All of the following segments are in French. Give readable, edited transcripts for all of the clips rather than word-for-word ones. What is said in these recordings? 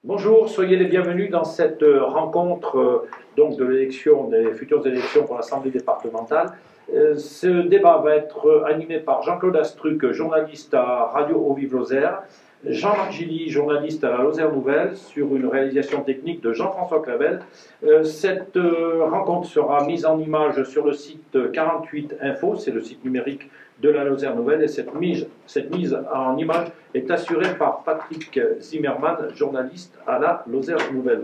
Bonjour, soyez les bienvenus dans cette rencontre donc de l'élection, des futures élections pour l'Assemblée départementale. Ce débat va être animé par Jean-Claude Astruc, journaliste à Radio Haut-Vive-Lozère, Jean-Marc Gilly, journaliste à la Lozère Nouvelle, sur une réalisation technique de Jean-François Clavel. Cette rencontre sera mise en image sur le site 48 Info, c'est le site numérique de la Lozère Nouvelle, et cette mise en image est assurée par Patrick Zimmermann, journaliste à la Lozère Nouvelle.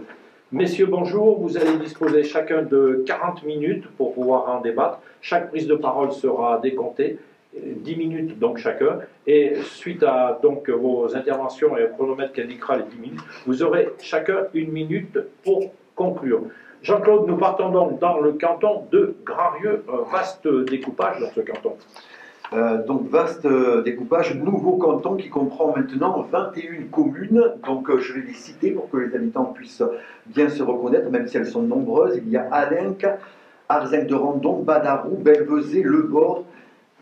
Messieurs, bonjour, vous allez disposer chacun de 40 minutes pour pouvoir en débattre. Chaque prise de parole sera décomptée, 10 minutes donc chacun, et suite à donc vos interventions et au chronomètre qui indiquera les 10 minutes, vous aurez chacun une minute pour conclure. Jean-Claude, nous partons donc dans le canton de Grandrieux, un vaste découpage dans ce canton. Donc vaste découpage, nouveau canton qui comprend maintenant 21 communes, donc je vais les citer pour que les habitants puissent bien se reconnaître, même si elles sont nombreuses. Il y a Alenc, Arzeng-de-Randon, Badarou, Belvezé, Le Bord,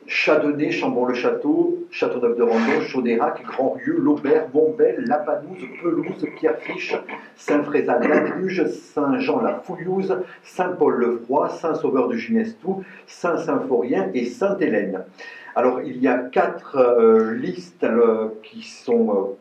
Chardonnay, Chambon-le-Château, Châteauneuf-de-Randon, Chaudérac, Grandrieux, Laubert, Bombelle, La Panouse, Pelouse, Pierrefiche, Saint-Frézal, La Bruge, Saint-Jean-la-Fouillouse, Saint-Paul-le-Froid, Saint-Sauveur-du-Ginestou, Saint-Symphorien et Sainte-Hélène. Alors il y a 4 listes qui sont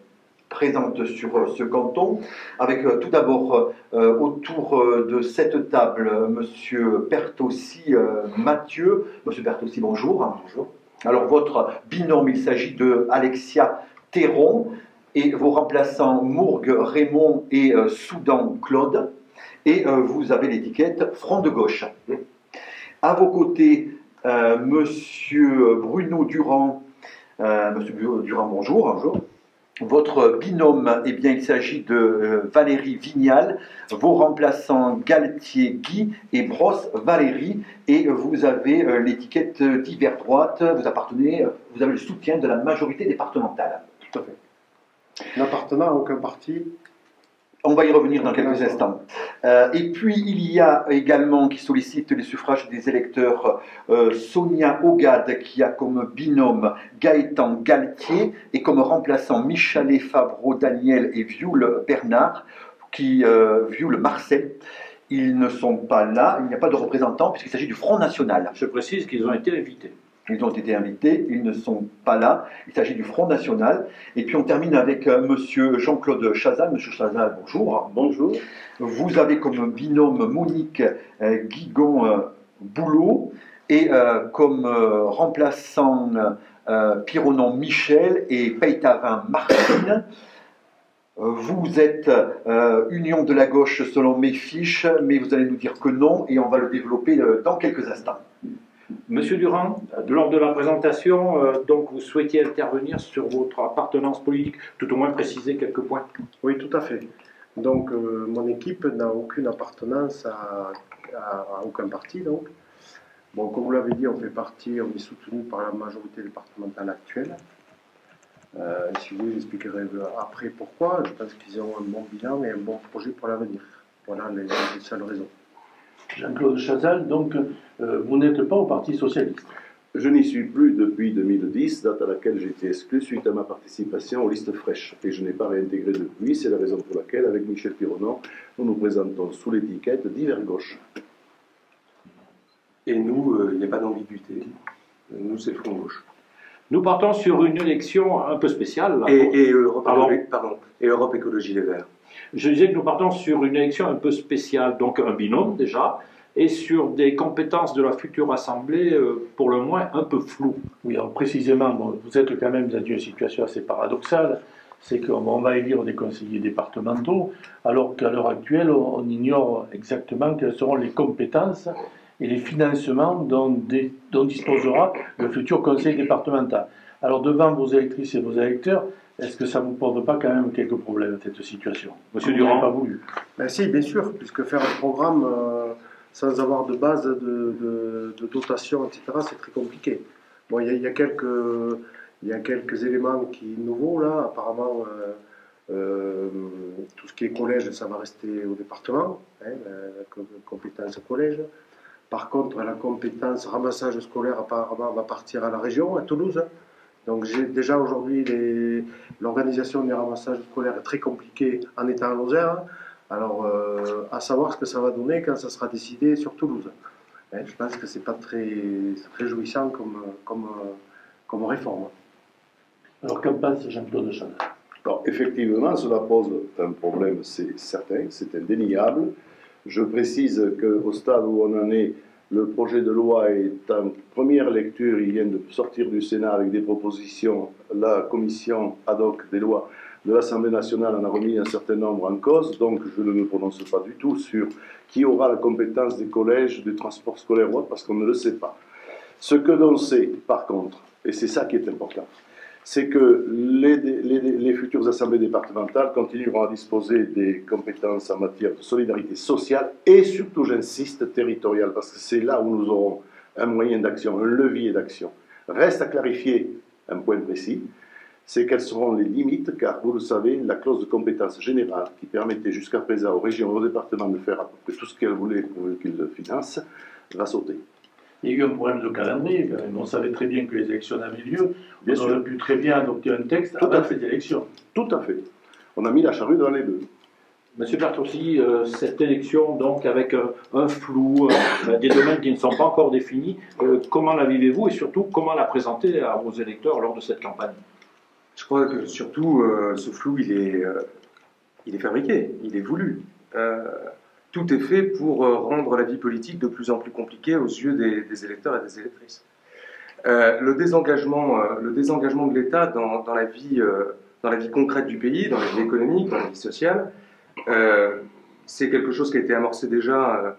présente sur ce canton, avec tout d'abord autour de cette table, Monsieur Pertossi Mathieu. Monsieur Pertossi, bonjour. Bonjour. Alors votre binôme, il s'agit de Alexia Théron, et vos remplaçants Mourgue Raymond et Soudan Claude, et vous avez l'étiquette Front de Gauche. À vos côtés, Monsieur Bruno Durand. Monsieur Durand, bonjour. Bonjour. Votre binôme, eh bien, il s'agit de Valérie Vignal, vos remplaçants Galtier Guy et Brosse Valérie, et vous avez l'étiquette d'hiver droite, vous avez le soutien de la majorité départementale. Tout à fait. N'appartenant à aucun parti. On va y revenir dans quelques instants. Et puis, il y a également, qui sollicite les suffrages des électeurs, Sonia Ogade, qui a comme binôme Gaëtan Galtier, et comme remplaçant Michalet Favreau Daniel et Vioule Bernard, Vioule Marcel. Ils ne sont pas là, il n'y a pas de représentants, puisqu'il s'agit du Front National. Je précise qu'ils ont été invités. Ils ont été invités, ils ne sont pas là. Il s'agit du Front National. Et puis on termine avec Monsieur Jean-Claude Chazal. Monsieur Chazal, bonjour. Bonjour. Vous avez comme binôme Monique Guigon-Boulot et comme remplaçant Pironon Michel et Peytavin Martine. Vous êtes Union de la gauche selon mes fiches, mais vous allez nous dire que non, et on va le développer dans quelques instants. Monsieur Durand, lors de la présentation, donc vous souhaitiez intervenir sur votre appartenance politique, tout au moins préciser quelques points. Oui, tout à fait. Donc, mon équipe n'a aucune appartenance à aucun parti. Donc. Bon, comme vous l'avez dit, on est soutenu par la majorité départementale actuelle. Si vous voulez, j'expliquerai après pourquoi. Je pense qu'ils ont un bon bilan et un bon projet pour l'avenir. Voilà les seules raisons. Jean-Claude Chazal, donc vous n'êtes pas au Parti Socialiste. Je n'y suis plus depuis 2010, date à laquelle j'ai été exclu suite à ma participation aux listes fraîches. Et je n'ai pas réintégré depuis, c'est la raison pour laquelle, avec Michel Pironon, nous nous présentons sous l'étiquette d'hiver gauche. Et nous, il n'y a pas d'ambiguïté. Nous, c'est le Front Gauche. Nous partons sur une élection un peu spéciale. Et Europe Écologie Les Verts. Je disais que nous partons sur une élection un peu spéciale, donc un binôme déjà, et sur des compétences de la future Assemblée, pour le moins un peu floues. Oui, alors précisément, bon, vous êtes quand même dans une situation assez paradoxale, c'est qu'on va élire des conseillers départementaux, alors qu'à l'heure actuelle, on ignore exactement quelles seront les compétences et les financements dont disposera le futur conseil départemental. Alors devant vos électrices et vos électeurs, est-ce que ça ne vous pose pas quand même quelques problèmes, cette situation? Monsieur Durand, pas voulu. Ben si, bien sûr, puisque faire un programme sans avoir de base de dotation, etc., c'est très compliqué. Bon, il y a quelques éléments nouveaux, là. Apparemment, tout ce qui est collège, ça va rester au département, hein, la compétence collège. Par contre, la compétence ramassage scolaire, apparemment, va partir à la région, à Toulouse. Donc déjà aujourd'hui, l'organisation des ramassages scolaires est très compliquée en étant à Lozère. Alors, à savoir ce que ça va donner quand ça sera décidé sur Toulouse. Je pense que c'est pas très réjouissant comme réforme. Alors, qu'en pense Jean-Claude Chanel? Alors, effectivement, cela pose un problème, c'est certain, c'est indéniable. Je précise qu'au stade où on en est, le projet de loi est en première lecture, il vient de sortir du Sénat avec des propositions. La commission ad hoc des lois de l'Assemblée nationale en a remis un certain nombre en cause, donc je ne me prononce pas du tout sur qui aura la compétence des collèges, du transport scolaire ou autre, parce qu'on ne le sait pas. Ce que l'on sait, par contre, et c'est ça qui est important, c'est que les futures assemblées départementales continueront à disposer des compétences en matière de solidarité sociale et surtout, j'insiste, territoriale, parce que c'est là où nous aurons un moyen d'action, un levier d'action. Reste à clarifier un point précis, c'est quelles seront les limites, car vous le savez, la clause de compétence générale qui permettait jusqu'à présent aux régions et aux départements de faire à peu près tout ce qu'elles voulaient pour qu'ils le financent, va sauter. Il y a eu un problème de calendrier, quand même. On savait très bien que les élections avaient lieu. On aurait pu très bien adopter un texte avant ces élections. Tout à fait. On a mis la charrue dans les bœufs. Monsieur Bertossi, cette élection, donc, avec un flou, des domaines qui ne sont pas encore définis, comment la vivez-vous et surtout, comment la présenter à vos électeurs lors de cette campagne? Je crois que surtout, ce flou, il est fabriqué, il est voulu. Tout est fait pour rendre la vie politique de plus en plus compliquée aux yeux des électeurs et des électrices. Le désengagement de l'État dans la vie concrète du pays, dans la vie économique, dans la vie sociale, c'est quelque chose qui a été amorcé déjà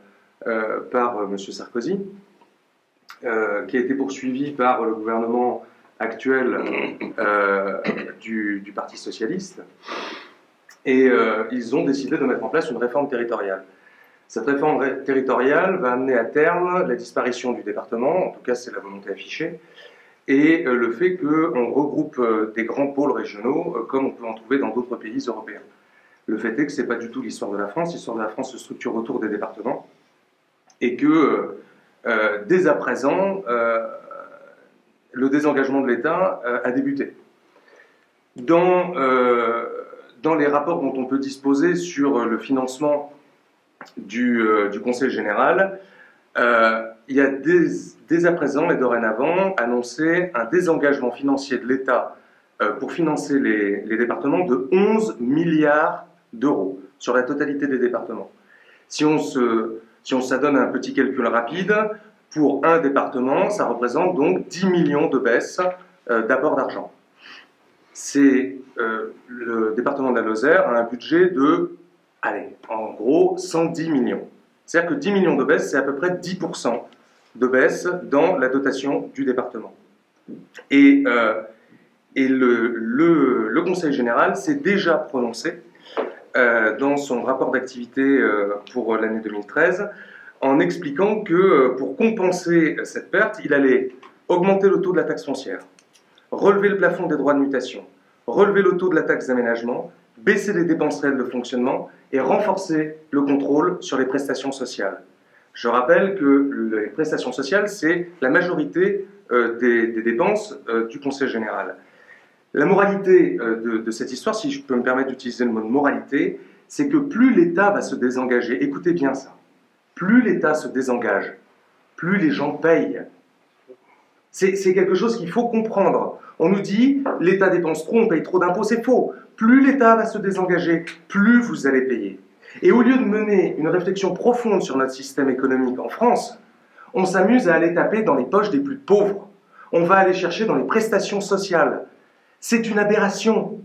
par M. Sarkozy, qui a été poursuivi par le gouvernement actuel du Parti socialiste, et ils ont décidé de mettre en place une réforme territoriale. Cette réforme territoriale va amener à terme la disparition du département, en tout cas c'est la volonté affichée, et le fait qu'on regroupe des grands pôles régionaux comme on peut en trouver dans d'autres pays européens. Le fait est que ce n'est pas du tout l'histoire de la France. L'histoire de la France se structure autour des départements, et que dès à présent, le désengagement de l'État a débuté. Dans les rapports dont on peut disposer sur le financement du Conseil général, il y a dès à présent et dorénavant annoncé un désengagement financier de l'État pour financer les départements de 11 milliards d'euros sur la totalité des départements. Si on s'adonne à un petit calcul rapide, pour un département, ça représente donc 10 millions de baisse d'apport d'argent. Le département de la Lozère a un budget de, allez, en gros, 110 millions. C'est-à-dire que 10 millions de baisse, c'est à peu près 10% de baisse dans la dotation du département. Et le Conseil général s'est déjà prononcé dans son rapport d'activité pour l'année 2013, en expliquant que pour compenser cette perte, il allait augmenter le taux de la taxe foncière, relever le plafond des droits de mutation, relever le taux de la taxe d'aménagement, baisser les dépenses réelles de fonctionnement et renforcer le contrôle sur les prestations sociales. Je rappelle que les prestations sociales, c'est la majorité des dépenses du Conseil général. La moralité de cette histoire, si je peux me permettre d'utiliser le mot de moralité, c'est que plus l'État va se désengager, écoutez bien ça, plus l'État se désengage, plus les gens payent. C'est quelque chose qu'il faut comprendre. On nous dit, l'État dépense trop, on paye trop d'impôts, c'est faux. Plus l'État va se désengager, plus vous allez payer. Et au lieu de mener une réflexion profonde sur notre système économique en France, on s'amuse à aller taper dans les poches des plus pauvres. On va aller chercher dans les prestations sociales. C'est une aberration.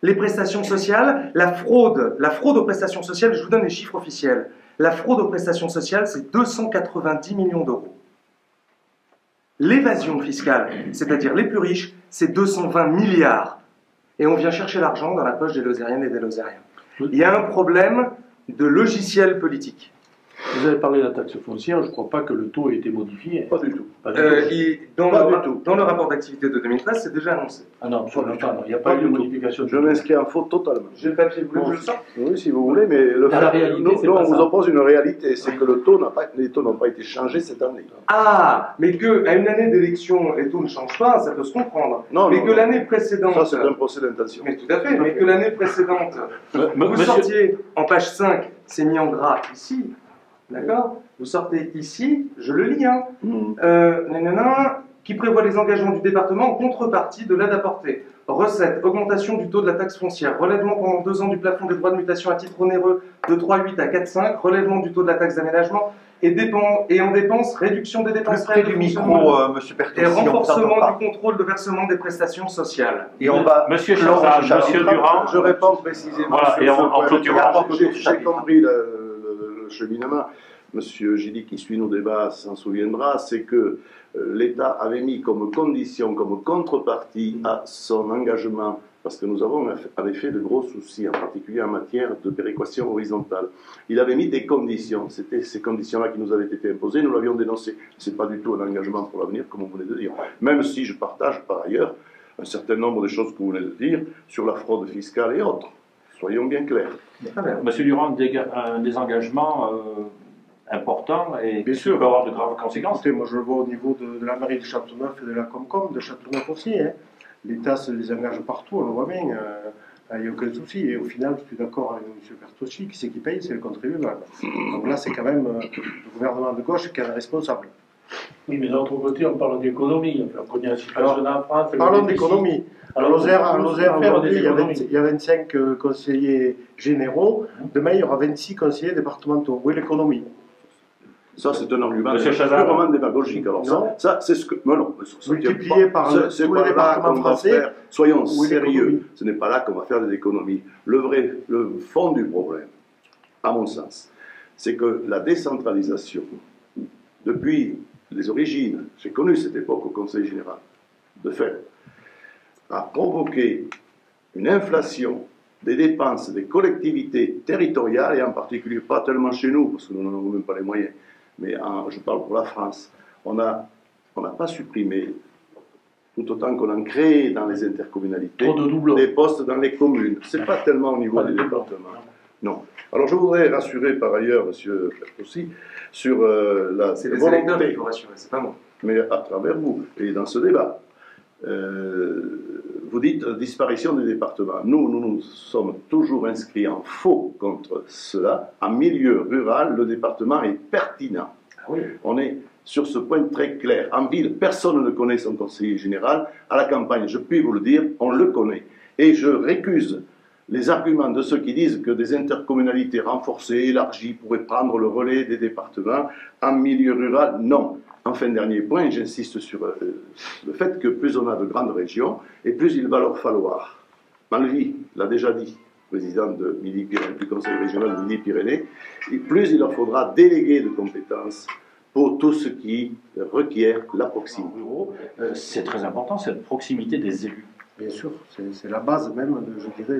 Les prestations sociales, la fraude aux prestations sociales, je vous donne les chiffres officiels. La fraude aux prestations sociales, c'est 290 millions d'euros. L'évasion fiscale, c'est-à-dire les plus riches, c'est 220 milliards. Et on vient chercher l'argent dans la poche des Lozériennes et des Lozériens. Il y a un problème de logiciel politique. Vous avez parlé de la taxe foncière, je ne crois pas que le taux ait été modifié. Pas du tout. Pas du tout. Dans le rapport d'activité de 2013, c'est déjà annoncé. Ah non, absolument pas. Il n'y a pas eu de modification. Je m'inscris en faux totalement. J'ai le papier, vous voulez que je le sorte? Oui, si vous voulez, mais le Dans la réalité, nous, c'est nous, pas on vous ça. oppose une réalité, c'est que les taux n'ont pas été changés cette année. Ah, mais qu'à une année d'élection, les taux ne changent pas, ça peut se comprendre. Non, mais non, que non. l'année précédente. Ça, c'est un procès d'intention. Mais tout à fait, mais que l'année précédente, vous Monsieur- sortiez en page 5, c'est mis en gras ici, d'accord? Vous sortez ici, je le lis, hein, qui prévoit les engagements du département en contrepartie de l'aide apportée. Recettes, augmentation du taux de la taxe foncière, relèvement pendant 2 ans du plafond des droits de mutation à titre onéreux de 3,8 à 4,5, relèvement du taux de la taxe d'aménagement et en dépenses, réduction des dépenses Plus près du micro, monsieur et Bertossi, on vous entend renforcement pas. du contrôle de versement des prestations sociales. Et on va Monsieur clore Chazal, ce chapitre. Monsieur Durand. Je réponds précisément Voilà, sur et ce en point. clôturant. J'ai compris le cheminement. Monsieur Gilly, qui suit nos débats, s'en souviendra, c'est que l'État avait mis comme condition, comme contrepartie à son engagement, parce que nous avait fait de gros soucis, en particulier en matière de péréquation horizontale. Il avait mis des conditions, c'était ces conditions-là qui nous avaient été imposées, nous l'avions dénoncé. Ce n'est pas du tout un engagement pour l'avenir, comme vous venez de dire. Même si je partage par ailleurs un certain nombre de choses que vous venez de dire sur la fraude fiscale et autres. Soyons bien clairs. Monsieur Durand, un désengagement important et Bien qui sûr. peut avoir de graves conséquences. Écoutez, moi je le vois au niveau de la mairie de Châteauneuf et de la Comcom, de Châteauneuf aussi. Hein. L'État se désengage partout, on le voit bien. Il n'y a aucun souci. Et au final, je suis d'accord avec M. Bertossi, qui c'est qui paye, c'est le contribuable. Donc là, c'est quand même le gouvernement de gauche qui est responsable. Oui, mais d'un autre côté, on parle d'économie. Enfin, on connaît la situation en France. le Parlons déficit. d'économie. À Alors, Lozère, on aujourd'hui, il d'économie. y a 25 conseillers généraux. Demain, il y aura 26 conseillers départementaux. Où est l'économie? Ça, c'est un argument Monsieur Chazal. purement démagogique. Alors, Non. ça c'est ce que. Mais non, ça Multiplié par c'est tous pas les là départements qu'on va français. faire. Soyons Où est sérieux. l'économie? Ce n'est pas là qu'on va faire des économies. Le fond du problème, à mon sens, c'est que la décentralisation, depuis les origines, j'ai connu cette époque au Conseil général, de fait, a provoqué une inflation des dépenses des collectivités territoriales, et en particulier pas tellement chez nous, parce que nous n'en avons même pas les moyens, mais je parle pour la France, on n'a pas supprimé, tout autant qu'on en crée dans les intercommunalités, Trop de doublons. des postes dans les communes. Ce n'est pas tellement au niveau Pas des de doublons. départements. Non. Alors je voudrais rassurer par ailleurs, monsieur aussi, sur la C'est les électeurs volonté, qu'il faut rassurer, c'est pas moi. mais à travers vous, et dans ce débat. Vous dites disparition des départements. Nous sommes toujours inscrits en faux contre cela. En milieu rural, le département est pertinent. Ah oui. On est sur ce point très clair. En ville, personne ne connaît son conseiller général. À la campagne, je puis vous le dire, on le connaît. Et je récuse les arguments de ceux qui disent que des intercommunalités renforcées, élargies, pourraient prendre le relais des départements. En milieu rural, non. Enfin, dernier point, j'insiste sur le fait que plus on a de grandes régions, et plus il va leur falloir. Malvy l'a déjà dit, président de du Conseil régional de Midi-Pyrénées, et plus il leur faudra déléguer de compétences pour tout ce qui requiert la proximité. C'est très important, cette proximité des élus. Bien sûr, c'est la base même, je dirais,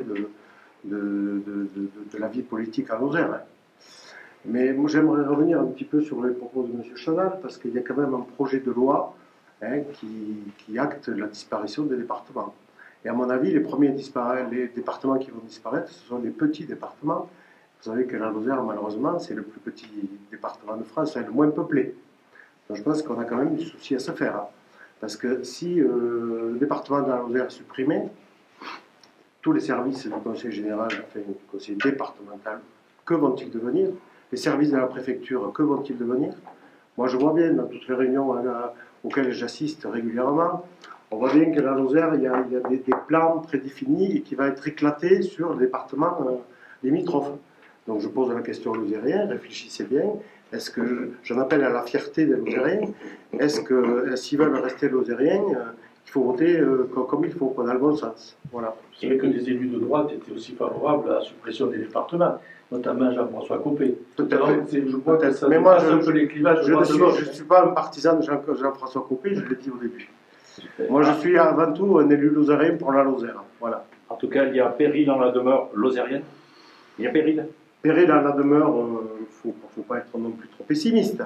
de la vie politique à Lozère. Hein. Mais moi, j'aimerais revenir un petit peu sur les propos de M. Chazal, parce qu'il y a quand même un projet de loi qui acte la disparition des départements. Et à mon avis, les départements qui vont disparaître, ce sont les petits départements. Vous savez que la Lozère, malheureusement, c'est le plus petit département de France, c'est le moins peuplé. Donc je pense qu'on a quand même du souci à se faire. Hein. Parce que si le département de la Lozère est supprimé, tous les services du conseil général, enfin du conseil départemental, que vont-ils devenir? Les services de la préfecture, que vont-ils devenir? Moi, je vois bien dans toutes les réunions auxquelles j'assiste régulièrement, on voit bien que la Lozère, il y a des plans prédéfinis et qui va être éclaté sur le département limitrophe. Donc je pose la question aux Lozériens, réfléchissez bien. Est-ce que j'en appelle à la fierté des Lozériens? Est-ce que s'ils veulent rester Lozériens, il faut voter comme il faut, dans le bon sens? Voilà. Vous savez que des élus de droite étaient aussi favorables à la suppression des départements, notamment Jean-François Copé. Je crois que ça Mais moi, dépasse un peu les clivages je droite-gauche. ne suis pas un partisan de Jean-François Copé, je l'ai dit au début. Moi, je suis avant tout un élu lozérien pour la Lozère. Voilà. En tout cas, il y a péril dans la demeure lozérienne. Il y a péril. espérer dans la demeure, il ne faut pas être non plus trop pessimiste.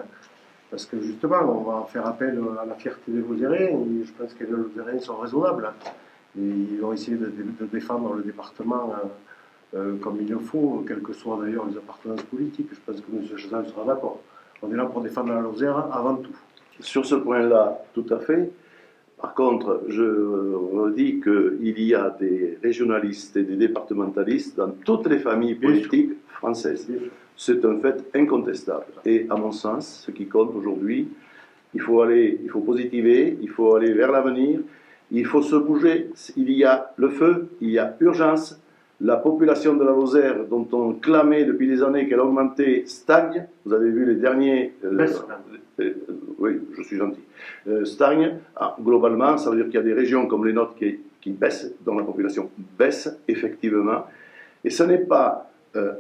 Parce que justement, on va faire appel à la fierté des Lozériens, et je pense que les Lozériens sont raisonnables. Et ils vont essayer de défendre le département comme il le faut, quelles que soient d'ailleurs les appartenances politiques. Je pense que M. Chazal sera d'accord. On est là pour défendre la Lozère avant tout. Sur ce point-là, tout à fait. Par contre, je redis qu'il y a des régionalistes et des départementalistes dans toutes les familles politiques françaises. C'est un fait incontestable. Et à mon sens, ce qui compte aujourd'hui, il faut positiver, il faut aller vers l'avenir, il faut se bouger. Il y a le feu, il y a urgence. La population de la Lozère, dont on clamait depuis des années qu'elle augmentait, stagne. Vous avez vu les derniers... oui, je suis gentil. Stagne. Globalement, ça veut dire qu'il y a des régions comme les nôtres qui baissent, dont la population baisse, effectivement. Et ce n'est pas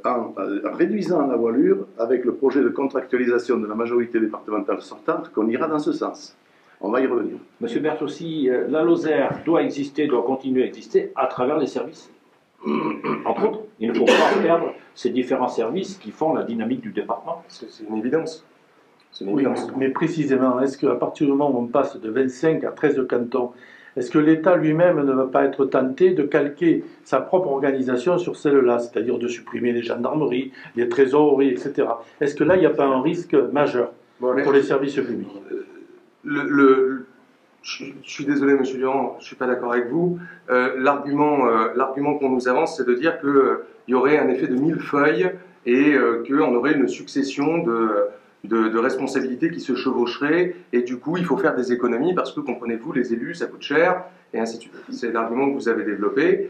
en réduisant la voilure, avec le projet de contractualisation de la majorité départementale sortante, qu'on ira dans ce sens. On va y revenir. Monsieur Bertossi, la Lozère doit exister, doit continuer à exister à travers les services. Entre autres, il ne faut pas perdre ces différents services qui font la dynamique du département. C'est une évidence. Oui, mais précisément, est-ce qu'à partir du moment où on passe de 25 à 13 cantons, est-ce que l'État lui-même ne va pas être tenté de calquer sa propre organisation sur celle-là, c'est-à-dire de supprimer les gendarmeries, les trésoreries, etc. Est-ce que là, il n'y a pas un risque majeur pour les services publics? Je suis désolé, Monsieur Durand, je ne suis pas d'accord avec vous. L'argument qu'on nous avance, c'est de dire qu'il y aurait un effet de millefeuille et qu'on aurait une succession de responsabilités qui se chevaucheraient, et du coup, il faut faire des économies parce que, comprenez-vous, les élus, ça coûte cher, et ainsi de suite. C'est l'argument que vous avez développé,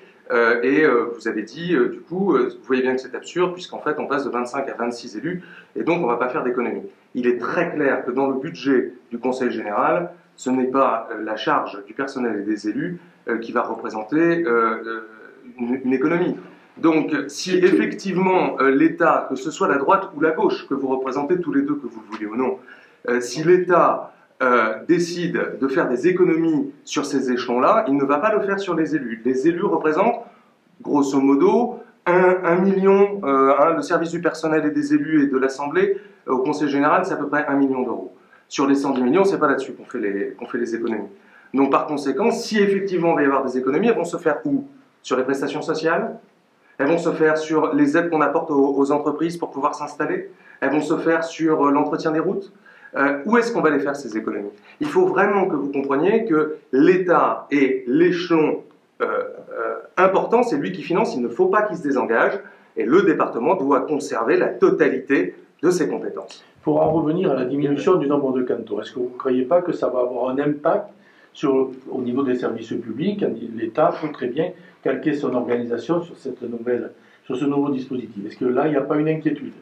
et vous avez dit, du coup, vous voyez bien que c'est absurde, puisqu'en fait, on passe de 25 à 26 élus, et donc on ne va pas faire d'économies. Il est très clair que dans le budget du Conseil général, ce n'est pas la charge du personnel et des élus qui va représenter une économie. Donc, si effectivement l'État, que ce soit la droite ou la gauche, que vous représentez tous les deux, que vous le vouliez ou non, si l'État décide de faire des économies sur ces échelons-là, il ne va pas le faire sur les élus. Les élus représentent, grosso modo, 1 million, le service du personnel et des élus et de l'Assemblée, au Conseil général, c'est à peu près 1 million d'euros. Sur les 110 millions, c'est pas là-dessus qu'on fait les économies. Donc, par conséquent, si effectivement il va y avoir des économies, elles vont se faire où? Sur les prestations sociales? Elles vont se faire sur les aides qu'on apporte aux entreprises pour pouvoir s'installer? Elles vont se faire sur l'entretien des routes? Où est-ce qu'on va les faire, ces économies? Il faut vraiment que vous compreniez que l'État est l'échelon important, c'est lui qui finance, il ne faut pas qu'il se désengage, et le département doit conserver la totalité de ses compétences. Pour en revenir à la diminution du nombre de cantons, est-ce que vous ne croyez pas que ça va avoir un impact au niveau des services publics? L'État peut très bien calquer son organisation sur ce nouveau dispositif. Est-ce que là, il n'y a pas une inquiétude?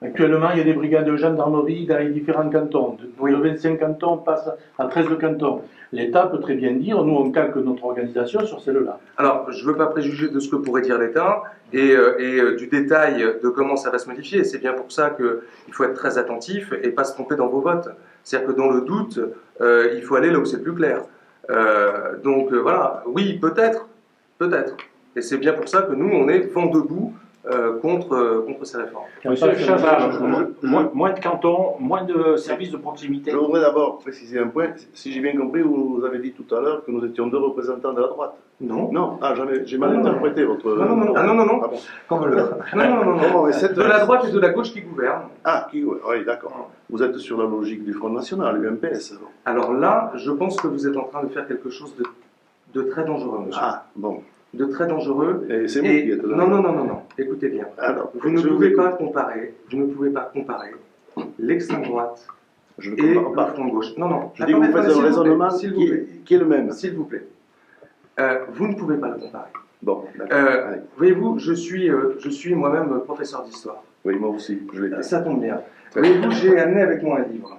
Actuellement, il y a des brigades de gendarmerie dans les différents cantons. De 25 cantons, on passe à 13 cantons. L'État peut très bien dire, nous, on calque notre organisation sur celle-là. Alors, je ne veux pas préjuger de ce que pourrait dire l'État et du détail de comment ça va se modifier. C'est bien pour ça qu'il faut être très attentif et pas se tromper dans vos votes. C'est-à-dire que dans le doute, il faut aller là où c'est plus clair. Donc voilà, oui, peut-être. Et c'est bien pour ça que nous, on est vent debout contre ces réformes. Monsieur Chazal, moins de cantons, moins de services de proximité. Je voudrais d'abord préciser un point. Si j'ai bien compris, vous avez dit tout à l'heure que nous étions 2 représentants de la droite. Non. Non, j'ai mal interprété votre... Non. Ah bon. Non. De la droite et de la gauche qui gouvernent. Ah, oui, d'accord. Vous êtes sur la logique du Front National, UMPS. Alors là, je pense que vous êtes en train de faire quelque chose de très dangereux, monsieur. Ah, bon. De très dangereux. Et c'est vous qui êtes là. Non. Écoutez bien. Alors, vous ne pouvez pas comparer l'extrême droite et le front de gauche. Non. Je dis que vous faites un raisonnement qui est le même. S'il vous plaît. Vous ne pouvez pas le comparer. Bon, d'accord. Voyez-vous, je suis moi-même professeur d'histoire. Oui, moi aussi, je l'ai dit. Ça tombe bien. Voyez-vous, j'ai amené avec moi un livre.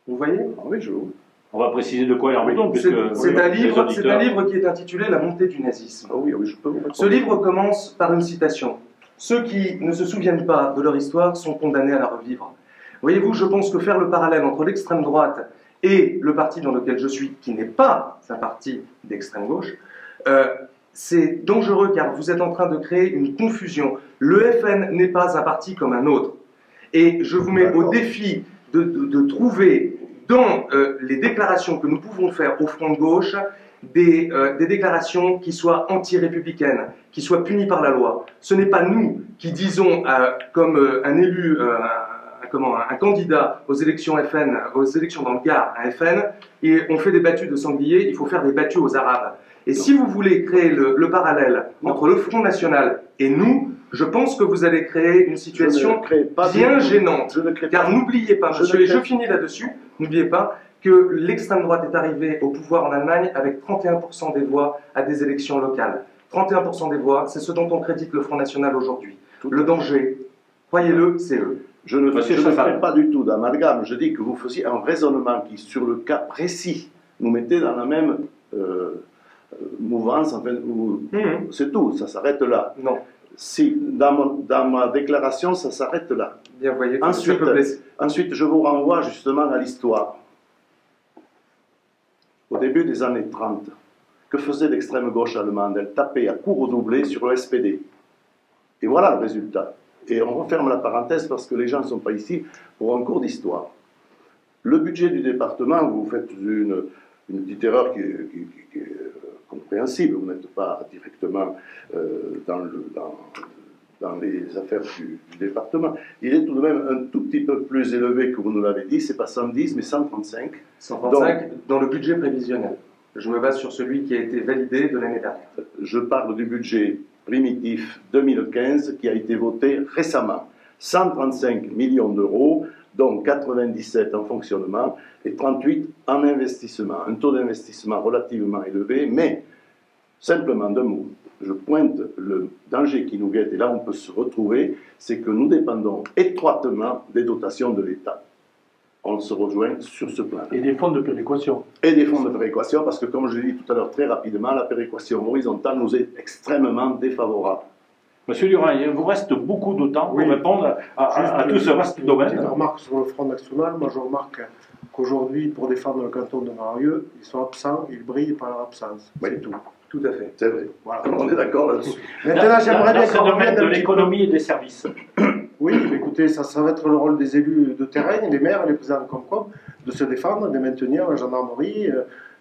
Vous voyez? Oui, je vois. On va préciser de quoi il retourne. C'est un livre qui est intitulé La montée du nazisme. Ah oui, je peux vous répondre. Ce livre commence par une citation. Ceux qui ne se souviennent pas de leur histoire sont condamnés à la revivre. Voyez-vous, je pense que faire le parallèle entre l'extrême droite et le parti dans lequel je suis, qui n'est pas un parti d'extrême gauche, c'est dangereux car vous êtes en train de créer une confusion. Le FN n'est pas un parti comme un autre. Et je vous mets au défi de trouver dans les déclarations que nous pouvons faire au front de gauche des déclarations qui soient anti-républicaines, qui soient punies par la loi. Ce n'est pas nous qui disons, comme un élu, un candidat aux élections FN, aux élections dans le Gard à FN, et on fait des battues de sangliers, il faut faire des battues aux Arabes. Et si vous voulez créer le parallèle entre le Front National et nous, je pense que vous allez créer une situation bien gênante. Car n'oubliez pas, monsieur, et je finis là-dessus, n'oubliez pas que l'extrême droite est arrivée au pouvoir en Allemagne avec 31% des voix à des élections locales. 31% des voix, c'est ce dont on crédite le Front National aujourd'hui. Le danger, croyez-le, c'est eux. Je ne fais pas du tout d'amalgame. Je dis que vous faisiez un raisonnement qui, sur le cas précis, nous mettait dans la même mouvance. Enfin, c'est tout, ça s'arrête là. Non. Si, dans ma déclaration, ça s'arrête là. Bien, voyez, ensuite, je vous renvoie justement à l'histoire. Au début des années 30, que faisait l'extrême gauche allemande? Elle tapait à coups redoublés sur le SPD. Et voilà le résultat. Et on referme la parenthèse parce que les gens ne sont pas ici pour un cours d'histoire. Le budget du département, vous faites une petite erreur qui est compréhensible, vous n'êtes pas directement dans les affaires du département. Il est tout de même un tout petit peu plus élevé que vous nous l'avez dit, c'est pas 110 mais 135. 135 dans le budget prévisionnel. Je me base sur celui qui a été validé de l'année dernière. Je parle du budget primitif 2015 qui a été voté récemment. 135 millions d'euros, dont 97 en fonctionnement et 38 en investissement. Un taux d'investissement relativement élevé, mais simplement d'un mot, je pointe le danger qui nous guette, et là on peut se retrouver, c'est que nous dépendons étroitement des dotations de l'État. On se rejoint sur ce plan. Et des fonds de péréquation. Et des fonds de péréquation, parce que comme je l'ai dit tout à l'heure très rapidement, la péréquation horizontale nous est extrêmement défavorable. Monsieur Durand, il vous reste beaucoup de temps pour répondre à tout ce vaste domaine. Une remarque sur le Front National. Moi, je remarque qu'aujourd'hui, pour défendre le canton de Grandlieu, ils sont absents, ils brillent par leur absence. Oui, c'est tout. Tout à fait, c'est vrai. Voilà. On est d'accord là-dessus. Maintenant, j'aimerais bien qu'on revienne de l'économie et des services. Oui, mais écoutez, ça va être le rôle des élus de terrain, les maires, les présidents de Comcom, de se défendre, de maintenir la gendarmerie.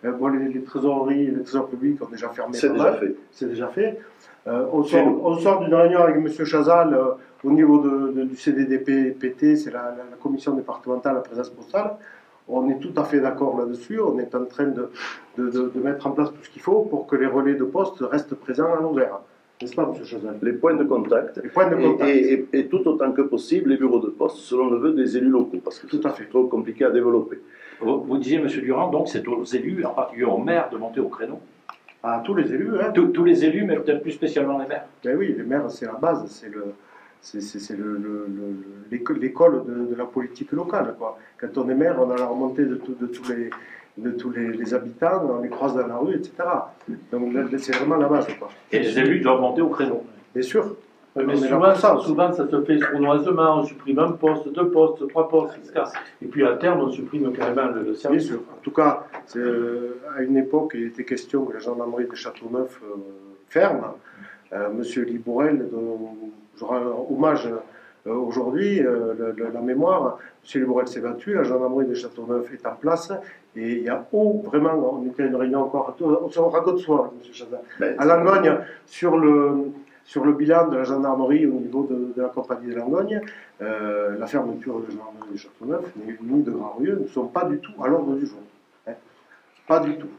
Les trésoreries, les trésors publics ont déjà fermé. C'est déjà fait. C'est déjà fait. On sort d'une réunion avec M. Chazal au niveau du CDDP-PT, c'est la commission départementale à la présence postale. On est tout à fait d'accord là-dessus. On est en train de mettre en place tout ce qu'il faut pour que les relais de poste restent présents en Lozère. N'est-ce pas, M. Chazal? Les points de contact. Les points de contact. Et tout autant que possible, les bureaux de poste, selon le vœu des élus locaux, parce que c'est trop compliqué à développer. Vous disiez, M. Durand, donc c'est aux élus, en particulier aux maires, de monter au créneau. À tous les élus, hein. Tous les élus, mais peut-être plus spécialement les maires. Ben oui, les maires, c'est la base, c'est l'école de la politique locale, quoi. Quand on est maire, on a la remontée de tous les habitants, on les croise dans la rue, etc. Donc c'est vraiment la base, quoi. Et les élus doivent monter au créneau. Bien sûr. Mais souvent ça se fait sournoisement, on supprime un poste, 2 postes, 3 postes, etc. Et puis à terme, on supprime carrément le service. Bien sûr. En tout cas, à une époque, il était question que la gendarmerie de Châteauneuf ferme. Monsieur Libourel, dont je rends hommage aujourd'hui, la mémoire, monsieur Libourel s'est battu, la gendarmerie de Châteauneuf est en place, et il y a vraiment, on était à une réunion encore, on se raconte soir, monsieur Chazal, à Langogne, sur le bilan de la gendarmerie au niveau de la compagnie de Langogne, la fermeture de la gendarmerie de Châteauneuf, ni de Grandlieu, ne sont pas du tout à l'ordre du jour. Hein. Pas du tout.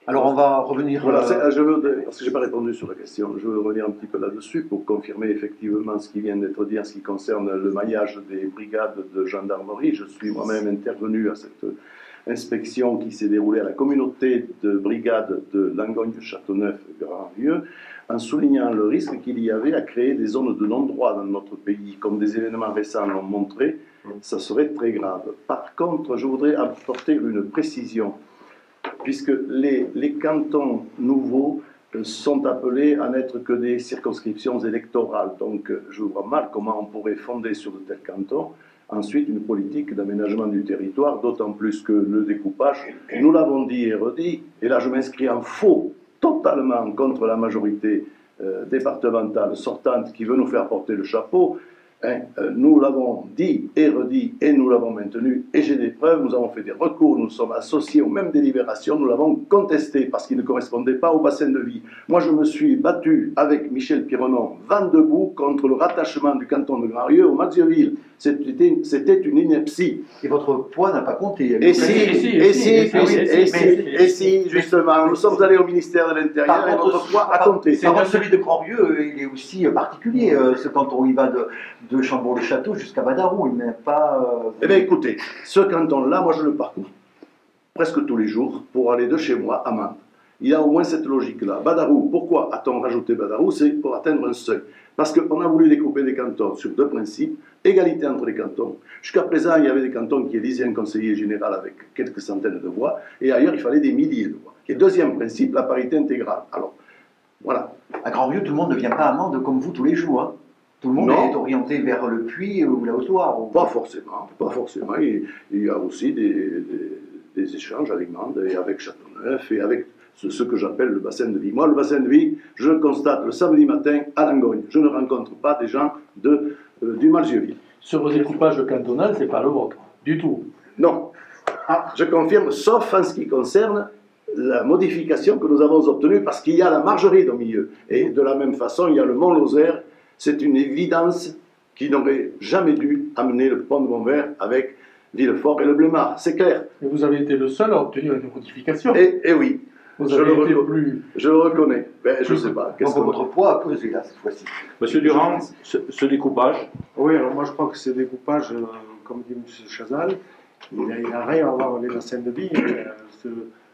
Alors on va revenir... Voilà, parce que je n'ai pas répondu sur la question, je veux revenir un petit peu là-dessus pour confirmer effectivement ce qui vient d'être dit en ce qui concerne le maillage des brigades de gendarmerie. Je suis moi-même intervenu à cette inspection qui s'est déroulée à la communauté de brigades de Langogne-Châteauneuf-Grandlieu, en soulignant le risque qu'il y avait à créer des zones de non-droit dans notre pays. Comme des événements récents l'ont montré, ça serait très grave. Par contre, je voudrais apporter une précision, puisque les cantons nouveaux sont appelés à n'être que des circonscriptions électorales. Donc je vois mal comment on pourrait fonder sur de tels cantons ensuite une politique d'aménagement du territoire, d'autant plus que le découpage, nous l'avons dit et redit, et là je m'inscris en faux totalement contre la majorité départementale sortante qui veut nous faire porter le chapeau. Hein, nous l'avons dit et redit et nous l'avons maintenu et j'ai des preuves, nous avons fait des recours, nous sommes associés aux mêmes délibérations, nous l'avons contesté parce qu'il ne correspondait pas au bassin de vie. Moi je me suis battu avec Michel Pironneau, vent debout, contre le rattachement du canton de Grandrieux au Mathieuville. C'était une ineptie. Et votre poids n'a pas compté. Et si, justement, nous sommes allés au ministère de l'Intérieur et notre poids a compté. Par contre, celui de Grandrieux, il est aussi particulier, ce canton. Il va de Chambord-le-Château jusqu'à Badarou. Il n'est pas... Eh bien, écoutez, ce canton-là, moi, je le parcours presque tous les jours pour aller de chez moi à Mende. Il y a au moins cette logique-là. Badarou, pourquoi a-t-on rajouté Badarou? C'est pour atteindre un seuil. Parce qu'on a voulu découper des cantons sur deux principes, égalité entre les cantons. Jusqu'à présent, il y avait des cantons qui élisaient un conseiller général avec quelques centaines de voix, et ailleurs, il fallait des milliers de voix. Et deuxième principe, la parité intégrale. Alors, voilà. À Grandrieux, tout le monde ne vient pas à Mende comme vous tous les jours. Hein. Tout le monde est orienté vers le Puy ou la Haute-Loire. Ou... Pas forcément, pas forcément. Il y a aussi des échanges avec Mende et avec Châteauneuf et avec ce que j'appelle le bassin de vie. Moi, le bassin de vie, je le constate le samedi matin à Langogne. Je ne rencontre pas des gens du Malzieuville. Sur vos découpages cantonal, c'est pas le vôtre, du tout. Non. Je confirme, sauf en ce qui concerne la modification que nous avons obtenue, parce qu'il y a la Margeride au milieu. Et de la même façon, il y a le Mont-Lozère. C'est une évidence qui n'aurait jamais dû amener le pont de Montvert avec Villefort et le Blémard. C'est clair. Et vous avez été le seul à obtenir une modification. Et oui. Vous avez été plus... Je le reconnais. Ben, je ne sais pas. Donc votre poids a pesé là, cette fois-ci. Monsieur Durand, ce découpage. Oui, alors moi je crois que ce découpage, comme dit M. Chazal, il n'a rien à voir avec les bassins de vie.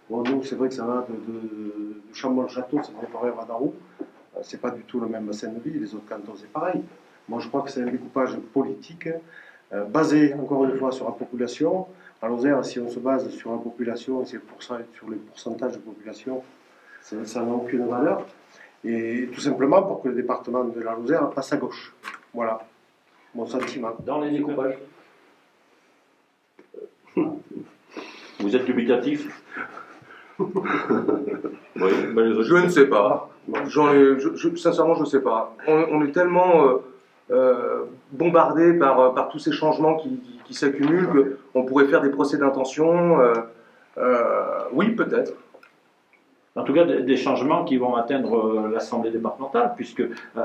Bon, nous, c'est vrai que ça va de Chambord-le-Château, ça va à Badarou. C'est pas du tout le même bassin de vie, les autres cantons c'est pareil. Moi je crois que c'est un découpage politique, basé encore une fois sur la population. À Lozère, si on se base sur la population, sur les pourcentages de population, ça n'a aucune valeur. Et tout simplement pour que le département de la Lozère passe à gauche. Voilà, mon sentiment. Dans les découpages. Vous êtes dubitatif? Oui, ben les autres... Je ne sais pas. Sincèrement, je ne sais pas. On est tellement bombardé par tous ces changements qui s'accumulent qu'on pourrait faire des procès d'intention. Oui, peut-être. En tout cas, des changements qui vont atteindre l'Assemblée départementale, puisque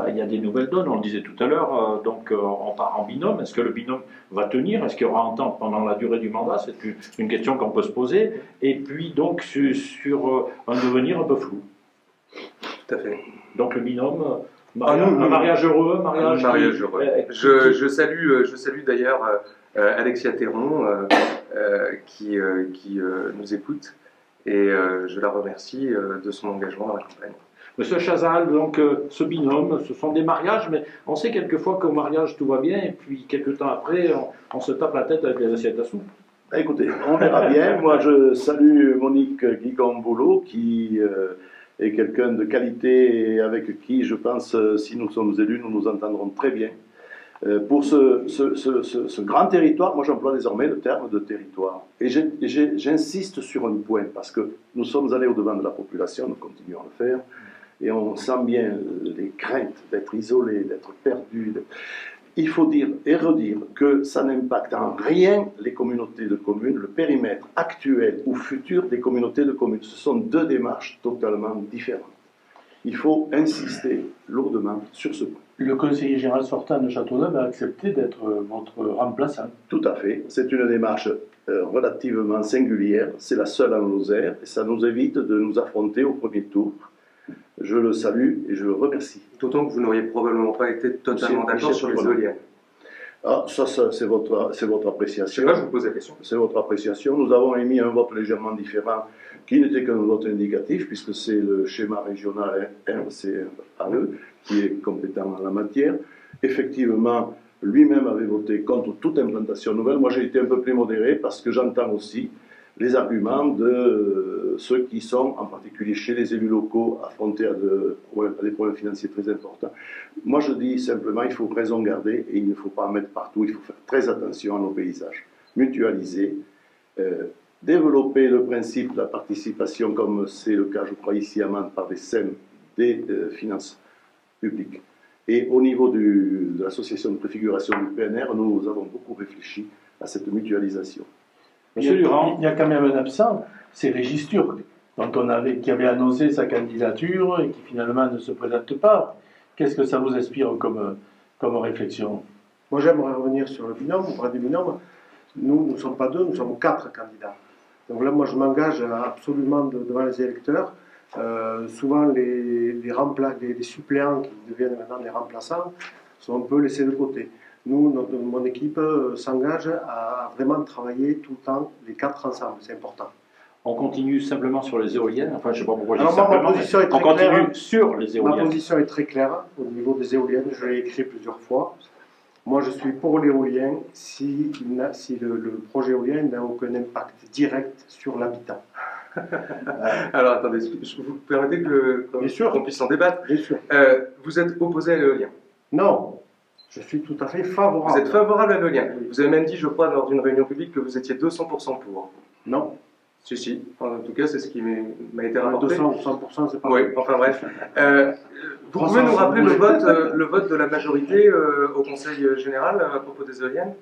il y a des nouvelles donnes, on le disait tout à l'heure, donc on part en binôme. Est-ce que le binôme va tenir? Est-ce qu'il y aura entente pendant la durée du mandat? C'est une question qu'on peut se poser. Et puis donc sur un devenir un peu flou. Tout à fait. Donc le binôme, un mariage heureux, un mariage heureux. Je salue d'ailleurs Alexia Théron qui nous écoute. Et je la remercie de son engagement dans la campagne. Monsieur Chazal, donc ce binôme, ce sont des mariages, mais on sait quelquefois qu'au mariage tout va bien, et puis quelques temps après, on se tape la tête avec les assiettes à soupe. Écoutez, on verra bien. Moi, je salue Monique Guigon-Boulot, qui est quelqu'un de qualité et avec qui, je pense, si nous sommes élus, nous nous entendrons très bien. Pour ce grand territoire, moi j'emploie désormais le terme de territoire. Et j'insiste sur un point, parce que nous sommes allés au-devant de la population, nous continuons à le faire, et on sent bien les craintes d'être isolés, d'être perdus. Il faut dire et redire que ça n'impacte en rien les communautés de communes, le périmètre actuel ou futur des communautés de communes. Ce sont deux démarches totalement différentes. Il faut insister lourdement sur ce point. Le conseiller général sortant de Châteauneuf a accepté d'être votre remplaçant. Tout à fait. C'est une démarche relativement singulière. C'est la seule en Lozère et ça nous évite de nous affronter au premier tour. Je le salue et je le remercie. D'autant que vous n'auriez probablement pas été totalement d'accord sur les éoliennes. Ah, ça c'est votre appréciation. Je sais pas, je vous pose la question. C'est votre appréciation. Nous avons émis un vote légèrement différent, qui n'était qu'un vote indicatif, puisque c'est le schéma régional RCAE qui est compétent en la matière. Effectivement, lui-même avait voté contre toute implantation nouvelle. Moi, j'ai été un peu plus modéré, parce que j'entends aussi les arguments de ceux qui sont, en particulier chez les élus locaux, affrontés à des problèmes financiers très importants. Moi, je dis simplement, il faut raison garder et il ne faut pas en mettre partout. Il faut faire très attention à nos paysages. Mutualiser, développer le principe de la participation, comme c'est le cas, je crois, ici à Mende, par des SEM, des finances publiques. Et au niveau de l'association de préfiguration du PNR, nous avons beaucoup réfléchi à cette mutualisation. Monsieur Durand. Il y a quand même un absent, c'est Régis Turc, qui avait annoncé sa candidature et qui finalement ne se présente pas. Qu'est-ce que ça vous inspire comme réflexion? Moi, j'aimerais revenir sur le binôme, au bras du binôme. Nous ne sommes pas deux, nous sommes 4 candidats. Donc là, moi, je m'engage absolument devant les électeurs. Souvent, les suppléants qui deviennent maintenant des remplaçants sont un peu laissés de côté. Nous, mon équipe s'engage à vraiment travailler tout le temps, les 4 ensemble, c'est important. On continue simplement sur les éoliennes. Enfin, je ne sais pas pourquoi je dis Alors, simplement. ma position est très On continue claire. sur les éoliennes. Ma position est très claire au niveau des éoliennes, je l'ai écrit plusieurs fois. Moi, je suis pour l'éolien si le projet éolien n'a aucun impact direct sur l'habitat. Alors attendez, vous permettez qu'on puisse en débattre? Bien sûr. Vous êtes opposé à l'éolien? Non, je suis tout à fait favorable. Vous êtes favorable à l'éolien? Oui. Vous avez même dit, je crois, lors d'une réunion publique que vous étiez 200% pour. Non. Si. En tout cas, c'est ce qui m'a été rapporté. 200 ou 100%, c'est pas Oui, vrai. enfin bref. Vous pouvez nous rappeler le vote de la majorité au Conseil général à propos des éoliennes?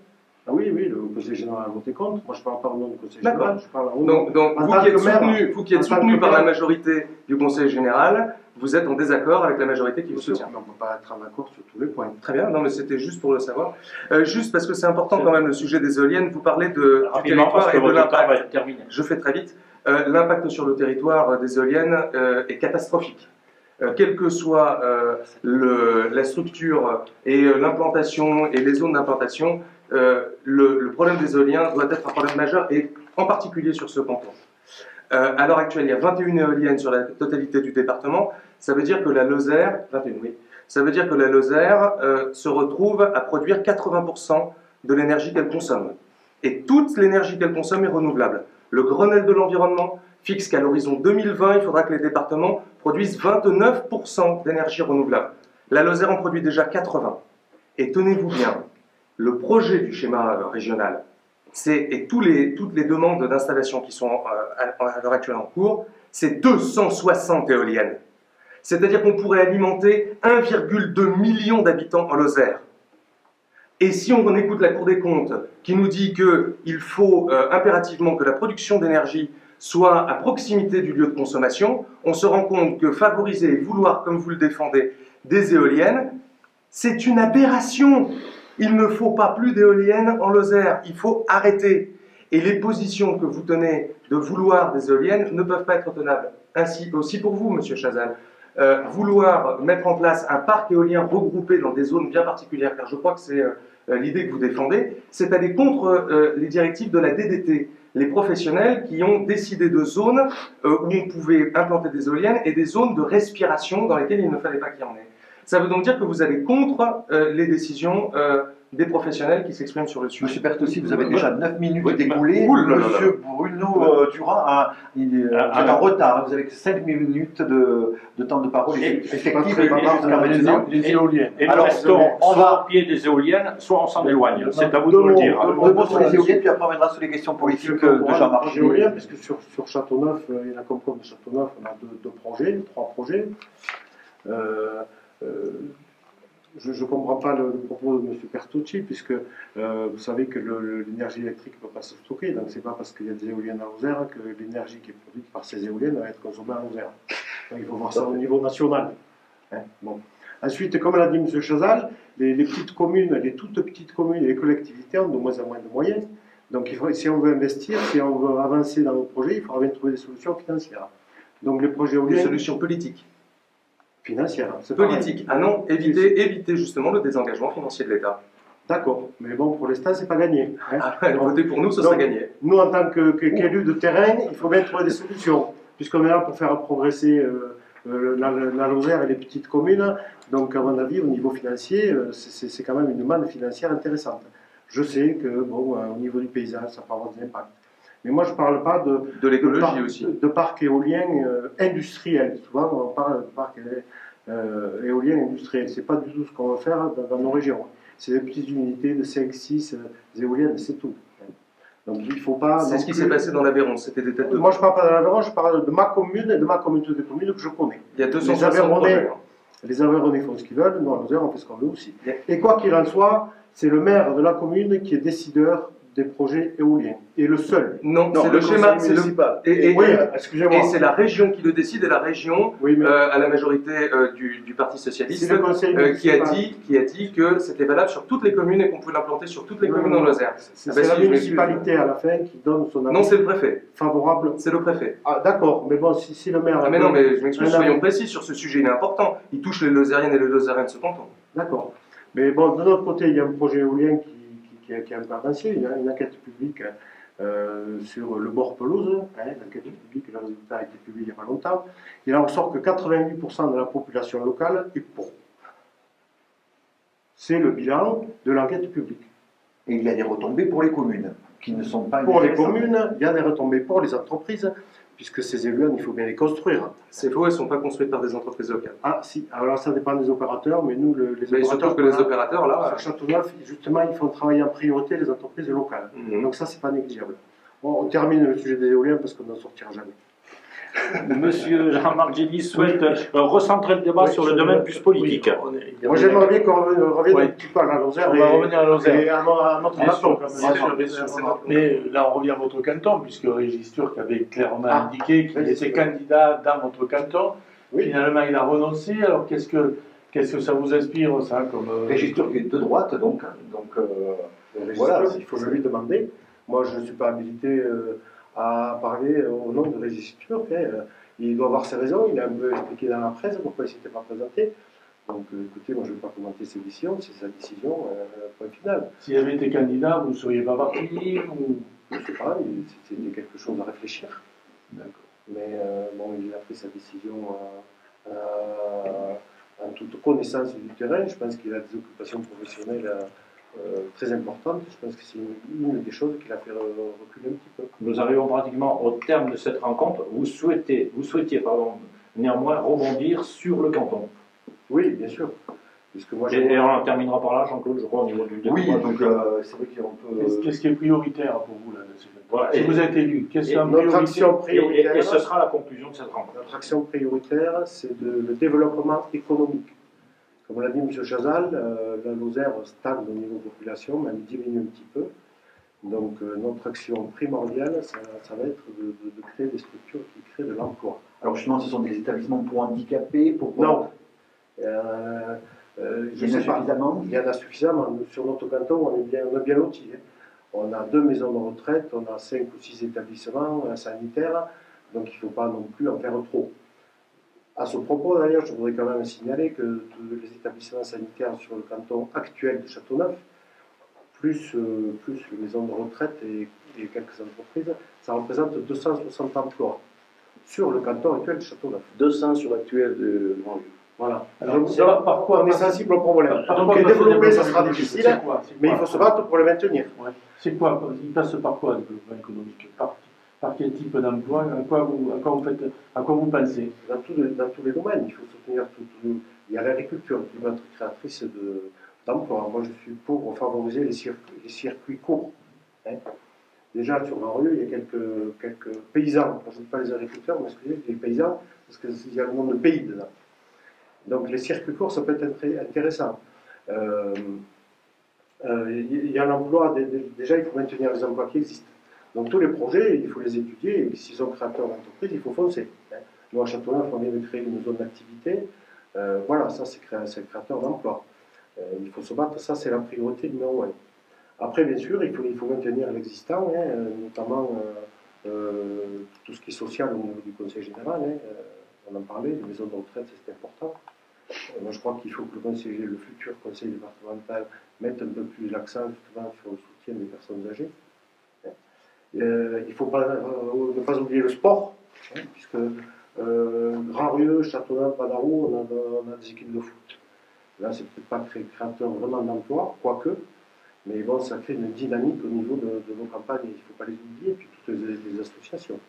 Ah oui, le Conseil général a voté contre. Moi, je ne parle pas au nom du Conseil D'accord. général, je parle au nom. Donc En vous tant qui êtes que maire, soutenu par la majorité du Conseil général, vous êtes en désaccord avec la majorité qui vous soutient. On ne peut pas être en accord sur tous les points. Très bien, non mais c'était juste pour le savoir. Juste parce que c'est important quand même le sujet des éoliennes, vous parlez du territoire et de l'impact. Je fais très vite. L'impact sur le territoire des éoliennes est catastrophique. Quelle que soit la structure et l'implantation et les zones d'implantation, le problème des éoliens doit être un problème majeur et en particulier sur ce canton. À l'heure actuelle, il y a 21 éoliennes sur la totalité du département. Ça veut dire que la Lozère, 21, oui. Ça veut dire que la Lozère se retrouve à produire 80% de l'énergie qu'elle consomme. Et toute l'énergie qu'elle consomme est renouvelable. Le Grenelle de l'environnement fixe qu'à l'horizon 2020, il faudra que les départements produisent 29% d'énergie renouvelable. La Lozère en produit déjà 80%. Et tenez-vous bien, le projet du schéma régional, et toutes les demandes d'installation qui sont à l'heure actuelle en cours, c'est 260 éoliennes. C'est-à-dire qu'on pourrait alimenter 1,2 million d'habitants en Lozère. Et si on écoute la Cour des comptes qui nous dit qu'il faut impérativement que la production d'énergie soit à proximité du lieu de consommation, on se rend compte que favoriser et vouloir, comme vous le défendez, des éoliennes, c'est une aberration. Il ne faut pas plus d'éoliennes en Lozère, il faut arrêter. Et les positions que vous tenez de vouloir des éoliennes ne peuvent pas être tenables. Ainsi aussi pour vous, Monsieur Chazal. Vouloir mettre en place un parc éolien regroupé dans des zones bien particulières, car je crois que c'est l'idée que vous défendez, c'est aller contre les directives de la DDT, les professionnels qui ont décidé de zones où on pouvait implanter des éoliennes et des zones de respiration dans lesquelles il ne fallait pas qu'il y en ait. Ça veut donc dire que vous allez contre les décisions des professionnels qui s'expriment sur le sujet. Monsieur Bertossi, vous avez déjà 9 minutes découlées. Monsieur Bruno Durand est en retard. Vous avez que 5 minutes de temps de parole effectif jusqu'à maintenant. Les éoliennes. Et nous restons soit au pied des éoliennes, soit on s'en éloigne. C'est à vous de nous le dire. Deux mots sur les éoliennes, puis après on viendra sur les questions politiques de Jean-Marc. Éolien, parce que sur Châteauneuf et la Comcom de Châteauneuf, on a 3 projets. Je ne comprends pas le propos de M. Bertocci, puisque vous savez que l'énergie électrique ne peut pas se stocker, donc ce n'est pas parce qu'il y a des éoliennes à Lozère que l'énergie qui est produite par ces éoliennes va être consommée à Lozère. Donc, il faut voir ça au niveau national. Hein, bon. Ensuite, comme l'a dit M. Chazal, les petites communes, les toutes petites communes et les collectivités ont de moins en moins de moyens. Donc si on veut investir, si on veut avancer dans nos projets, il faudra bien trouver des solutions financières. Donc les projets éoliens... Des solutions politiques. Financière. Politique. Ah non, éviter justement le désengagement financier de l'État. D'accord, mais bon, pour l'instant, c'est pas gagné. Hein. Voter pour nous, ce serait gagné. Nous, en tant qu'élus de terrain, il faut bien trouver des solutions, puisqu'on est là pour faire progresser la Lozère et les petites communes. Donc, à mon avis, au niveau financier, c'est quand même une manne financière intéressante. Je sais que, bon, au niveau du paysage, ça peut avoir des impacts. Mais moi, je ne parle pas de l'écologie aussi. De parcs éoliens industriels. Souvent, on parle de parcs éoliens industriels. Ce n'est pas du tout ce qu'on va faire dans nos régions. C'est des petites unités de 5, 6 éoliennes, c'est tout. Donc il ne faut pas... C'est ce qui s'est passé dans l'Aveyron, c'était des têtes de... Moi je ne parle pas de l'Aveyron, je parle de ma commune et de ma communauté de communes que je connais. Il y a 260 projets. Les Aveyronnais font ce qu'ils veulent, nous, à Lozère, on fait ce qu'on veut aussi. Et quoi qu'il en soit, c'est le maire de la commune qui est décideur des projets éoliens. Et le seul. Non, c'est le schéma, c'est municipal. Oui, excusez-moi. Et c'est la région qui le décide, et la région, oui, mais... à la majorité du Parti Socialiste, qui a dit que c'était valable sur toutes les communes et qu'on pouvait l'implanter sur toutes les communes en Lozère. C'est la municipalité à la fin qui donne son avis. Non, c'est le préfet. Favorable. C'est le préfet. Ah, d'accord, mais bon, si le maire... Ah, mais non, mais je m'excuse, soyons précis sur ce sujet, il est important. Il touche les Lozériennes et les Lozériens de ce canton. D'accord. Mais bon, de notre côté, il y a un projet éolien qui est un peu avancé, il y a une enquête publique sur le bord pelouse, l'enquête publique, le résultat a été publié il n'y a pas longtemps. Il en ressort que 88% de la population locale est pour. C'est le bilan de l'enquête publique. Et il y a des retombées pour les communes, qui ne sont pas... Pour les communes, il y a des retombées pour les entreprises, puisque ces éoliennes, il faut bien les construire. C'est faux, elles ne sont pas construites par des entreprises locales. Ah si, alors ça dépend des opérateurs, mais nous, les mais opérateurs... surtout que les opérateurs, là... Sur Châteauneuf, justement, ils font travailler en priorité les entreprises locales. Donc ça, c'est pas négligeable. Bon, on termine le sujet des éoliennes, parce qu'on n'en sortira jamais. Monsieur Jean-Marc Gély souhaite recentrer le débat sur le domaine plus politique. Moi, j'aimerais bien qu'on revienne un petit peu à la Lozère. On va revenir à Lozère. Et à notre canton. Bien sûr. Mais là, on revient à votre canton, puisque Régis Turc avait clairement indiqué qu'il était candidat dans votre canton. Finalement, il a renoncé. Alors, qu'est-ce que ça vous inspire, ça comme Régis Turc est de droite, donc voilà, il faut le lui demander. Moi, je ne suis pas habilité à parler au nom de Régis Turc. Il doit avoir ses raisons, il a un peu expliqué dans la presse pourquoi il ne s'était pas présenté. Donc écoutez, moi je ne vais pas commenter ses décisions, c'est sa décision, point final. S'il avait été candidat, vous ne seriez pas parti ou... Je ne sais pas, c'était quelque chose à réfléchir. D'accord. Mais bon, il a pris sa décision en toute connaissance du terrain. Je pense qu'il a des occupations professionnelles très importante. Je pense que c'est une des choses qui l'a fait reculer un petit peu. Nous arrivons pratiquement au terme de cette rencontre. Vous souhaitiez néanmoins rebondir sur le canton. Oui, bien sûr. Puisque moi, et on en terminera par là, Jean-Claude, je crois, au niveau du débat. Oui, donc c'est vrai qu'on peut... Qu'est-ce qui est prioritaire pour vous, là, voilà, si vous êtes élu, qu'est-ce qui est notre action prioritaire, et ce sera la conclusion de cette rencontre. Notre action prioritaire, c'est le développement économique. Comme l'a dit M. Chazal, la Lozère stagne au niveau population, même diminue un petit peu. Donc notre action primordiale, ça va être de créer des structures qui créent de l'emploi. Alors justement, ce sont des établissements pour handicapés, pour... Non. Il y en a suffisamment. Il y en a suffisamment. Sur notre canton, on est bien lotis. On a 2 maisons de retraite, on a 5 ou 6 établissements sanitaires, donc il ne faut pas non plus en faire trop. À ce propos, d'ailleurs, je voudrais quand même signaler que tous les établissements sanitaires sur le canton actuel de Châteauneuf, plus les maisons de retraite et quelques entreprises, ça représente 260 emplois sur le canton actuel de Châteauneuf. 200 sur l'actuel de Grandlieu. Voilà. Alors, par quoi on est sensible au problème. Donc les développer, ça sera difficile, mais il faut se battre pour les maintenir. Ouais. C'est quoi? Il passe par quoi le développement économique? Par quel type d'emploi? À quoi vous pensez? Dans tous les domaines, il faut soutenir tout. Il y a l'agriculture qui va être créatrice d'emplois. Moi, je suis pour favoriser les circuits courts. Déjà, sur Grandlieu, il y a quelques paysans. Je ne dis pas les agriculteurs, mais les paysans, parce qu'il y a le nom de pays dedans. Donc, les circuits courts, ça peut être intéressant. Il y a l'emploi, déjà, il faut maintenir les emplois qui existent. Donc tous les projets, il faut les étudier, et s'ils sont créateurs d'entreprise, il faut foncer. Nous, à Châteauneuf, on vient de créer une zone d'activité. Voilà, ça, c'est créateur d'emploi. Il faut se battre, ça, c'est la priorité numéro 1. Après, bien sûr, il faut maintenir l'existant, notamment tout ce qui est social au niveau du Conseil général. On en parlait, les maisons de retraite, c'est important. Moi, je crois qu'il faut que le futur conseil départemental mette un peu plus l'accent justement sur le soutien des personnes âgées. Il ne faut ne pas oublier le sport, puisque Grandlieu, Châteauneuf, Badarou, on a des équipes de foot. Là, c'est peut-être pas créateur vraiment d'emploi, quoique, mais bon, ça crée une dynamique au niveau de nos campagnes, il ne faut pas les oublier, et puis toutes les associations.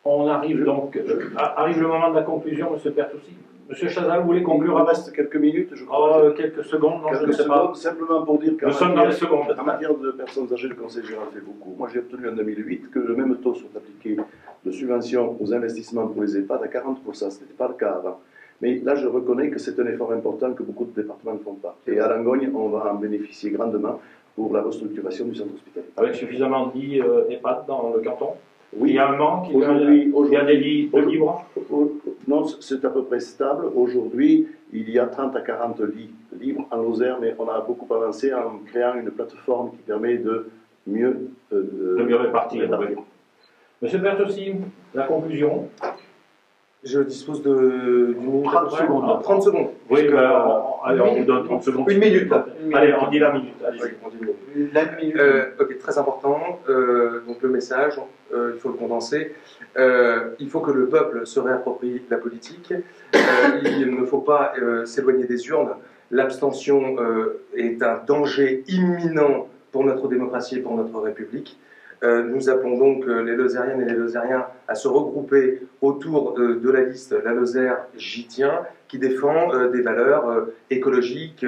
On arrive donc, arrive le moment de la conclusion, M. Pertoussi. Monsieur Chazal, vous voulez Il conclure me avant? reste quelques minutes, je crois. Quelques secondes, non, je ne Quelques sais pas. secondes, simplement pour dire qu'en Nous sommes dans les secondes. matière de personnes âgées, le Conseil général fait beaucoup. Moi, j'ai obtenu en 2008 que le même taux soit appliqué de subvention aux investissements pour les EHPAD à 40%. Ce n'était pas le cas avant. Mais là, je reconnais que c'est un effort important que beaucoup de départements ne font pas. Et à Langogne, on va en bénéficier grandement pour la restructuration du centre hospitalier. Avec suffisamment de lits EHPAD dans le canton? Oui. Il y a un manque? Il y a des lits de libre? Non, c'est à peu près stable. Aujourd'hui, il y a 30 à 40 lits libres en Lozère, mais on a beaucoup avancé en créant une plateforme qui permet de mieux répartir. Oui. Monsieur Bertossi, la conclusion? Je dispose d'une minute. 30 secondes. 30 secondes. Oui, allez, on vous donne 30 secondes. Une minute. Allez, on dit la minute. Allez-y. La minute. Ok, très important. Donc le message, il faut le condenser. Il faut que le peuple se réapproprie la politique. Il ne faut pas s'éloigner des urnes. L'abstention est un danger imminent pour notre démocratie et pour notre République. Nous appelons donc les Lozériennes et les Lozériens à se regrouper autour de la liste La Lozère, j'y tiens, qui défend des valeurs écologiques,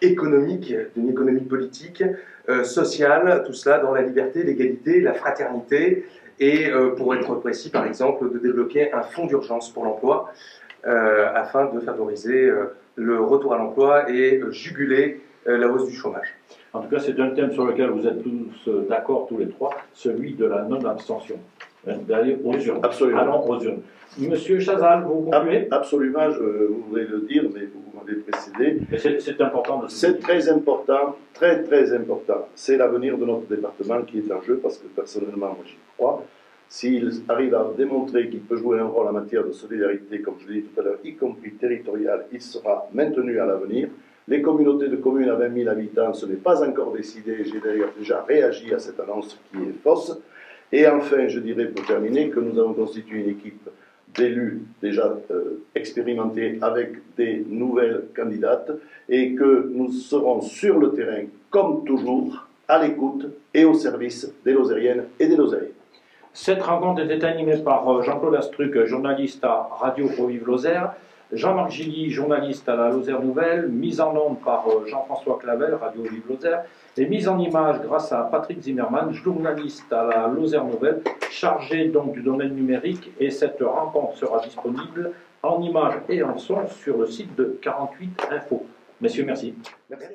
économiques, d'une économie politique, sociale, tout cela dans la liberté, l'égalité, la fraternité, et pour être précis, par exemple, de débloquer un fonds d'urgence pour l'emploi afin de favoriser le retour à l'emploi et juguler la hausse du chômage. En tout cas, c'est un thème sur lequel vous êtes tous d'accord, tous les trois, celui de la non-abstention. D'aller aux urnes. Absolument. Allons aux urnes. Monsieur Chazal, vous concluez? Absolument, je voudrais le dire, mais vous m'avez précédé. C'est important de C'est très important, très très important. C'est l'avenir de notre département qui est en jeu, parce que personnellement, moi j'y crois. S'il arrive à démontrer qu'il peut jouer un rôle en matière de solidarité, comme je l'ai dit tout à l'heure, y compris territoriale, il sera maintenu à l'avenir. Les communautés de communes à 20 000 habitants, ce n'est pas encore décidé. J'ai d'ailleurs déjà réagi à cette annonce qui est fausse. Et enfin, je dirais pour terminer que nous avons constitué une équipe d'élus déjà expérimentés avec des nouvelles candidates et que nous serons sur le terrain, comme toujours, à l'écoute et au service des Lozériennes et des Lozériens. Cette rencontre était animée par Jean-Claude Astruc, journaliste à Radio Pro-Vive Lozère, Jean-Marc Gilly, journaliste à la Lozère Nouvelle, mise en onde par Jean-François Clavel, Radio Vive Lozère, et mise en image grâce à Patrick Zimmermann, journaliste à la Lozère Nouvelle, chargé donc du domaine numérique, et cette rencontre sera disponible en images et en son sur le site de 48 Info. Messieurs, merci. Merci.